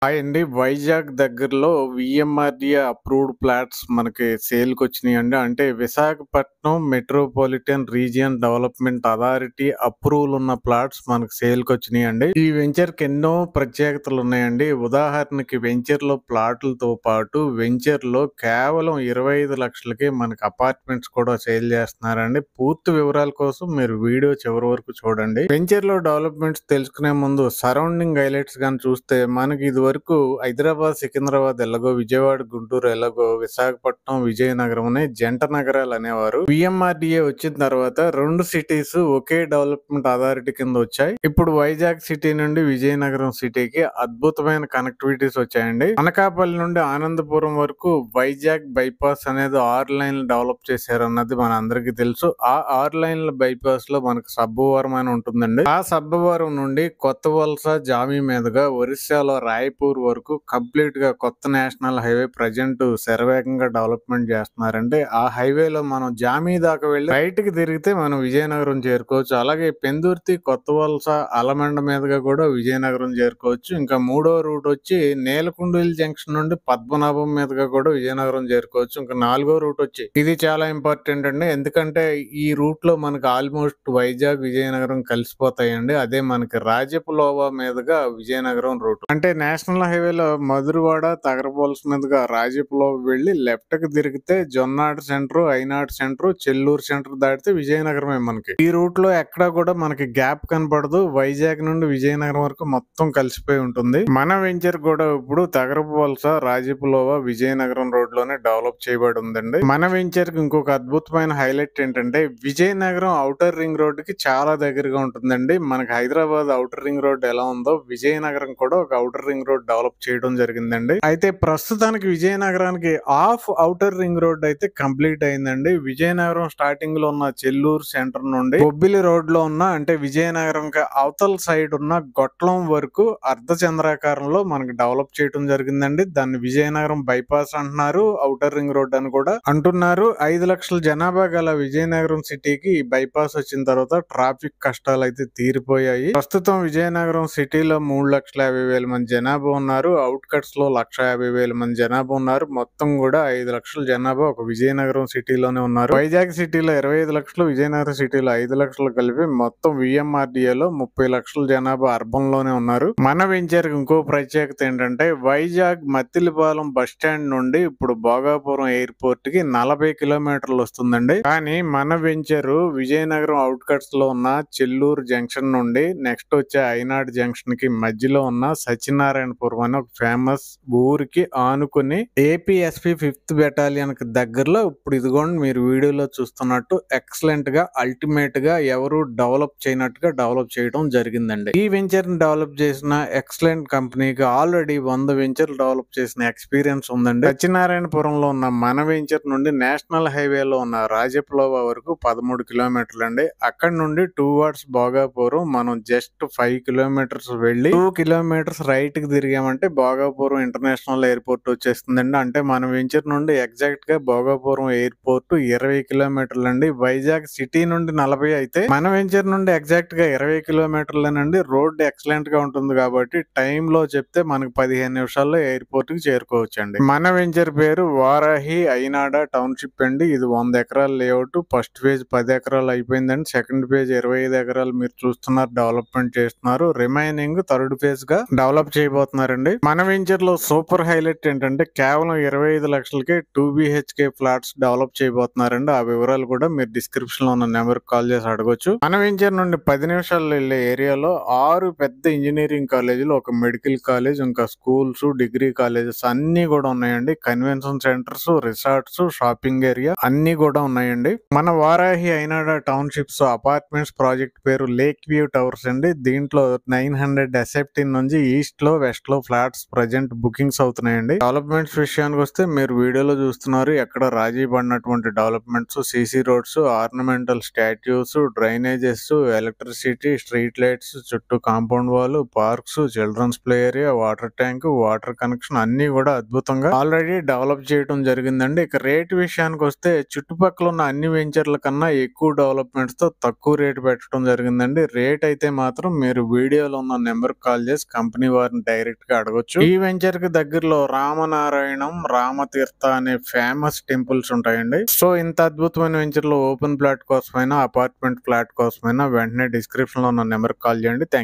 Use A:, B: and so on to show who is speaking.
A: Hi అండి. వైజాగ్ దగ్గరలో VMRDA approved plots మనకి సేల్‌కొచ్చినియండి. అంటే Visakhapatnam metropolitan region development authority approval ఉన్న ప్లాట్స్ మనకు సేల్‌కొచ్చినియండి. ఈ వెంచర్‌కి ఎన్నో ప్రత్యేకతలున్నాయండి. ఉదాహరణకి వెంచర్‌లో ప్లాట్‌లతో పాటు వెంచర్‌లో కేవలం 25 లక్షలకే మనకు అపార్ట్మెంట్స్ కూడా సేల్ చేస్తున్నారండి. పూర్తి వివరాల కోసం మీరు వీడియో చివరి వరకు చూడండి. వెంచర్‌లో డెవలప్‌మెంట్స్ తెలుసుకునే ముందు సరౌండింగ్ హైలైట్స్ గాని చూస్తే మనకి ఇదివరకు హైదరాబాద్, సికింద్రాబాద్ ఎలాగో, విజయవాడ, గుంటూరు ఎలాగో, విశాఖపట్నం, విజయనగరం అనే జంట నగరాలు అనేవారు. వీఎంఆర్‌డీఏ వచ్చిన తర్వాత 2 సిటీస్ ఒకే డెవలప్‌మెంట్ అథారిటీ కింద వచ్చాయి. ఇప్పుడు వైజాగ్ సిటీ నుండి విజయనగరం సిటీకి అద్భుతమైన కనెక్టివిటీస్ వచ్చాయండి. అనకాపల్లి నుండి ఆనందపురం వరకు వైజాగ్ బైపాస్ అనేది 6 లైన్లు డెవలప్ చేశారన్నది మన అందరికీ తెలుసు. ఆ 6 లైన్ల బైపాస్ లో మనకు సబ్బవరం అని ఉంటుందండి. ఆ సబ్బవరం నుండి కొత్త వలస, జామి మీదుగా ఒరిస్సాలో రాయపూర్ వరకు కంప్లీట్ గా కొత్త నేషనల్ హైవే ప్రజెంట్ శరవేగంగా డెవలప్మెంట్ చేస్తున్నారండి. ఆ హైవేలో మనం జామి దాకా వెళ్ళి రైట్ కి తిరిగితే మనం విజయనగరం చేరుకోవచ్చు. అలాగే పెందుర్తి, కొత్త వలస, అలమండ మీదుగా కూడా విజయనగరం చేరుకోవచ్చు. ఇంకా మూడో రూట్ వచ్చి నేలకొండూరు జంక్షన్ నుండి పద్మనాభం మీదుగా కూడా విజయనగరం చేరుకోవచ్చు. ఇంకా నాలుగో రూట్ వచ్చి ఇది చాలా ఇంపార్టెంట్ అండి. ఎందుకంటే ఈ రూట్ లో మనకు ఆల్మోస్ట్ వైజాగ్, విజయనగరం కలిసిపోతాయండి. అదే మనకి రాజపులోవా మీదుగా విజయనగరం రూట్. అంటే నేషనల్ హైవేలో మధురవాడ, తగరబోల్స్ మీదుగా రాజపులోవ వెళ్లి లెఫ్ట్ కి తిరిగితే Jonnada centre, Ainad centre, Chelluru centre దాటితే విజయనగరమే మనకి. ఈ రూట్ లో ఎక్కడా కూడా మనకి గ్యాప్ కనపడదు. వైజాగ్ నుండి విజయనగరం వరకు మొత్తం కలిసిపోయి ఉంటుంది. మన వెంచర్ కూడా ఇప్పుడు తగరబోల్స, రాజపులోవ, విజయనగరం రోడ్ లోనే డెవలప్ చేయబడి ఉందండి. మన వెంచర్ కి ఇంకొక అద్భుతమైన హైలైట్ ఏంటంటే విజయనగరం ఔటర్ రింగ్ రోడ్ కి చాలా దగ్గరగా ఉంటుందండి. మనకి హైదరాబాద్ ఔటర్ రింగ్ రోడ్ ఎలా ఉందో విజయనగరం కూడా ఒక ఔటర్ రింగ్ రోడ్ డెవలప్ చేయడం జరిగిందండి. అయితే ప్రస్తుతానికి విజయనగరానికి హాఫ్ ఔటర్ రింగ్ రోడ్ అయితే కంప్లీట్ అయిందండి. విజయనగరం స్టార్టింగ్ లో ఉన్న చెల్లూరు సెంటర్ నుండి బొబ్బిలి రోడ్ లో ఉన్న అంటే విజయనగరం అవతల సైడ్ ఉన్న గొట్లం వరకు అర్ధ చంద్రాకారంలో మనకి డెవలప్ చేయడం జరిగిందండి. దాన్ని విజయనగరం బైపాస్ అంటున్నారు, ఔటర్ రింగ్ రోడ్ అని కూడా అంటున్నారు. 5 లక్షల జనాభా గల విజయనగరం సిటీకి బైపాస్ వచ్చిన తర్వాత ట్రాఫిక్ కష్టాలు అయితే తీరిపోయాయి. ప్రస్తుతం విజయనగరం సిటీలో 3,50,000 మంది జనాభా ఉన్నారు. అవుట్ కట్స్ లో 1,50,000 మంది జనాభా ఉన్నారు. మొత్తం కూడా 5 లక్షల జనాభా ఒక విజయనగరం సిటీలోనే ఉన్నారు. వైజాగ్ సిటీలో 25 లక్షలు, విజయనగరం సిటీలో 5 లక్షలు కలిపి మొత్తం VMRDAలో 30 లక్షల జనాభా అర్బన్ లోనే ఉన్నారు. మన వెంచర్ ఇంకో ప్రత్యేకత ఏంటంటే వైజాగ్ మత్తిలిపాలెం బస్ స్టాండ్ నుండి ఇప్పుడు భోగాపురం ఎయిర్పోర్ట్ కి 40 కిలోమీటర్లు వస్తుందండి. కానీ మన వెంచర్ విజయనగరం అవుట్ కట్స్ లో ఉన్న చెల్లూరు జంక్షన్ నుండి నెక్స్ట్ వచ్చే ఐనాడ్ జంక్షన్ కి మధ్యలో ఉన్న సత్యనారాయణపురం అని ఒక ఫేమస్ ఊరికి ఆనుకుని APSP 5th బెటాలియన్ కి దగ్గరలో ఇప్పుడు ఇదిగోండి మీరు వీడియోలో చూస్తున్నట్టు ఎక్సలెంట్ గా అల్టిమేట్ గా ఎవరు డెవలప్ చేయనట్టుగా డెవలప్ చేయడం జరిగిందండి. ఈ వెంచర్ ని డెవలప్ చేసిన ఎక్సలెంట్ కంపెనీకి ఆల్రెడీ 100 వెంచర్లు డెవలప్ చేసిన ఎక్స్పీరియన్స్ ఉందండి. సత్యనారాయణపురంలో ఉన్న మన వెంచర్ నుండి నేషనల్ హైవేలో ఉన్న రాజపులోవా వరకు 13 కిలోమీటర్లు అండి. అక్కడ నుండి టువర్డ్స్ భోగాపురం మనం జస్ట్ 5 కిలోమీటర్స్ వెళ్ళి 2 కిలోమీటర్స్ రైట్ కి తిరిగామంటే భోగాపురం ఇంటర్నేషనల్ ఎయిర్పోర్ట్ వచ్చేస్తుందండి. అంటే మన వెంచర్ నుండి ఎగ్జాక్ట్ గా భోగాపురం ఎయిర్పోర్ట్ 20 కిలోమీటర్లు అండి. వైజాగ్ సిటీ నుండి 40 అయితే మన వెంచర్ నుండి ఎగ్జాక్ట్ గా 20 కిలోమీటర్లేనండి. రోడ్ ఎక్సలెంట్ గా ఉంటుంది కాబట్టి టైమ్ లో చెప్తే మనకు 15 నిమిషాల్లో ఎయిర్పోర్ట్ కి చేరుకోవచ్చు అండి. మన వెంచర్ పేరు వారాహి ఐనాడ టౌన్షిప్ అండి. ఇది 100 ఎకరాల లేఅవుట్. ఫస్ట్ ఫేజ్ 10 ఎకరాలు అయిపోయిందండి. సెకండ్ ఫేజ్ 25 ఎకరాలు మీరు చూస్తున్నారు డెవలప్మెంట్ చేస్తున్నారు. రిమైనింగ్ థర్డ్ ఫేజ్ గా డెవలప్ చేయబోతున్నారండి. మన వెంచర్ లో సూపర్ హైలైట్ ఏంటంటే కేవలం 25 లక్షలకే 2 BHK ఫ్లాట్స్ డెవలప్ చేయబోతున్నారండి. ఆ వివరాలు కూడా మీరు డిస్క్రిప్షన్ లో ఉన్న నెంబర్ కాల్ చేసి అడగొచ్చు. మన వెంచర్ నుండి 10 నిమిషాల్లో వెళ్లే ఏరియాలో 6 పెద్ద ఇంజనీరింగ్ కాలేజీలు, ఒక మెడికల్ కాలేజ్, ఇంకా స్కూల్స్, డిగ్రీ కాలేజెస్ అన్ని కూడా ఉన్నాయండి. Convention centres, resorts, shopping area అన్ని కూడా ఉన్నాయండి. మన వారాహి ఐనాడ టౌన్షిప్స్ అపార్ట్మెంట్స్ ప్రాజెక్ట్ పేరు లేక్ వ్యూ టవర్స్ అండి. దీంట్లో 900 SFT నుంచి ఈస్ట్ లో, వెస్ట్ లో ఫ్లాట్స్ ప్రజెంట్ బుకింగ్స్ అవుతున్నాయండి. డెవలప్మెంట్స్ విషయానికి వస్తే మీరు వీడియోలో చూస్తున్నారు ఎక్కడ రాజీ పడినటువంటి developments, CC roads, ornamental statues, drainages, electricity, street lights, చుట్టూ compound wall, parks, children's play area, water tank, water connection అన్ని కూడా అద్భుతంగా ఆల్రెడీ డెవలప్ చేయడం జరిగిందండి. ఇక రేట్ విషయానికి వస్తే చుట్టుపక్కల ఉన్న అన్ని వెంచర్ల కన్నా ఎక్కువ డెవలప్మెంట్స్ తో తక్కువ రేట్ పెట్టడం జరిగిందండి. రేట్ అయితే మాత్రం మీరు వీడియోలో ఉన్న నెంబర్ కాల్ చేసి కంపెనీ వారిని డైరెక్ట్ డైరెక్ట్ గా అడగొచ్చు. ఈ వెంచర్ కి దగ్గరలో రామనారాయణం, రామతీర్థ అనే ఫేమస్ టెంపుల్స్ ఉంటాయండి. సో ఇంత అద్భుతమైన వెంచర్ లో ఓపెన్ ప్లాట్ కోసమైనా, అపార్ట్మెంట్ ఫ్లాట్ కోసమైనా వెంటనే డిస్క్రిప్షన్ లో ఉన్న నెంబర్ కాల్ చేయండి. థ్యాంక్